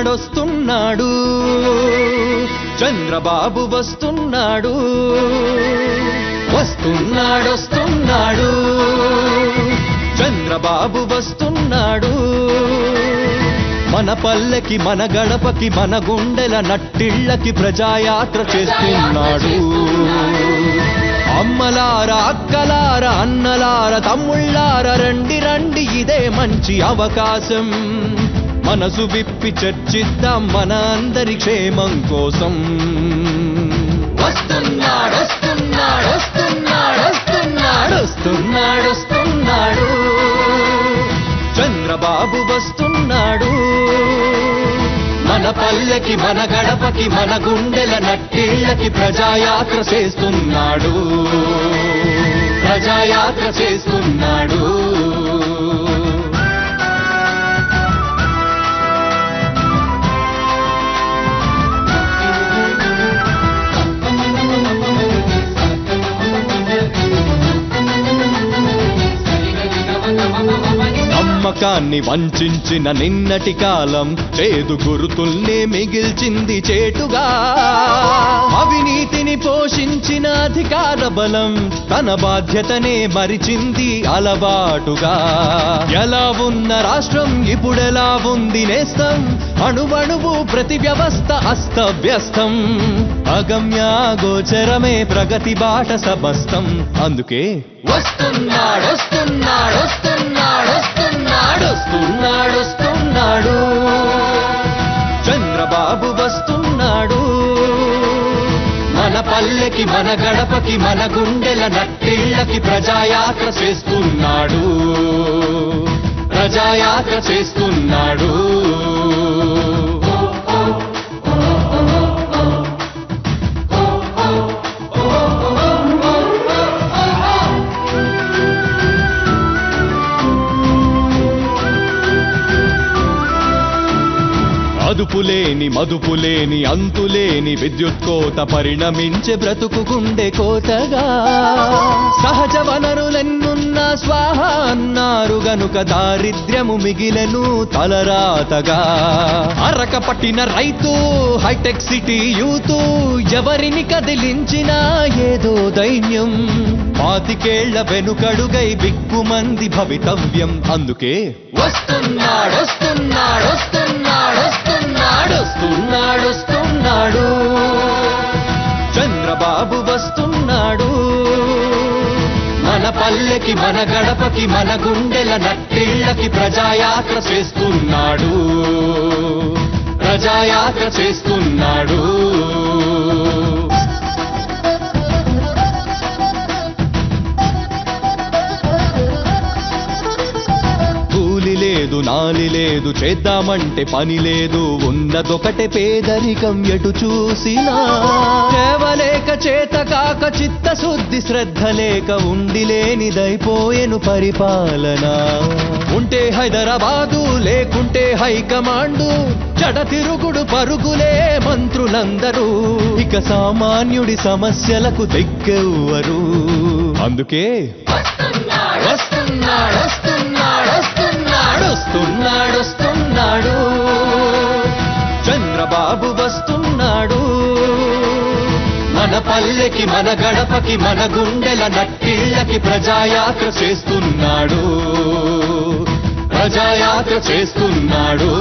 వస్తున్నాడు చంద్రబాబు వస్తున్నాడు వస్తున్నాడు చంద్రబాబు వస్తున్నాడు మన పల్లెకి మన గడపకి మన గుండెల నట్టిళ్ళకి ప్రజాయాత్ర చేస్తున్నాడు అమ్మలార అక్కలార అన్నలార తమ్ముళ్ళార రండి రండి ఇదే మంచి అవకాశం మనసు విప్పి చర్చిద్దాం మన అందరి క్షేమం కోసం వస్తున్నాడు వస్తున్నాడు వస్తున్నాడు వస్తున్నాడు వస్తున్నాడు వస్తున్నాడు చంద్రబాబు వస్తున్నాడు మన పల్లెకి మన గడపకి మన గుండెల నట్టిళ్ళకి ప్రజాయాత్ర చేస్తున్నాడు ప్రజాయాత్ర చేస్తున్నాడు నమ్మకాన్ని వంచిన నిన్నటి కాలం చేదు గురుతుల్నే మిగిల్చింది చేటుగా అవినీతిని పోషించిన అధికార బలం తన బాధ్యతనే మరిచింది అలవాటుగా ఎలా ఉన్న రాష్ట్రం ఇప్పుడెలా ఉంది నేస్తం అణువణువు ప్రతి వ్యవస్థ అస్తవ్యస్తం అగమ్యాగోచరమే ప్రగతి బాట సమస్తం అందుకే వస్తున్నాడు వస్తున్నాడు వస్తున్నాడు వస్తున్నాడు వస్తున్నాడు వస్తున్నాడు చంద్రబాబు వస్తున్నాడు మన పల్లెకి మన గడపకి మన గుండెల నట్టిళ్ళకి ప్రజాయాత్ర చేస్తున్నాడు ప్రజాయాత్ర చేస్తున్నాడు అదుపులేని మదుపులేని అంతులేని విద్యుత్ కోత పరిణమించే బ్రతుకు గుండె కోతగా సహజ వనరులెన్నున్నా స్వాహ అన్నారు గనుక దారిద్ర్యము మిగిలెను తలరాతగా అరక పట్టిన రైతు హైటెక్ సిటీ యూత్ ఎవరిని కదిలించినా ఏదో దైన్యం పాతికేళ్ల వెనుకడుగై బిక్కుమంది భవితవ్యం అందుకే వస్తున్నాడు వస్తున్నాడు వస్తున్నాడు వస్తున్నాడు వస్తున్నాడు వస్తున్నాడు చంద్రబాబు వస్తున్నాడు మన పల్లెకి మన గడపకి మన గుండెల నట్టిళ్ళకి ప్రజాయాత్ర చేస్తున్నాడు ప్రజాయాత్ర చేస్తున్నాడు లేదు నాలి లేదు చేద్దామంటే పని లేదు ఉన్నదొకటే పేదరికం ఎటు చూసినా కేవలేక చేత కాక చిత్తశుద్ధి శ్రద్ధ లేక ఉండి లేనిదైపోయెను పరిపాలన ఉంటే హైదరాబాదు లేకుంటే హైకమాండు జడ తిరుగుడు పరుగులే మంత్రులందరూ ఇక సామాన్యుడి సమస్యలకు దిక్కెవ్వరు అందుకే వస్తున్నాడు వస్తున్నాడు వస్తున్నాడు వస్తున్నాడు వస్తున్నాడు చంద్రబాబు వస్తున్నాడు మన పల్లెకి మన గడపకి మన గుండెల నట్టిళ్ళకి ప్రజాయాత్ర చేస్తున్నాడు ప్రజాయాత్ర చేస్తున్నాడు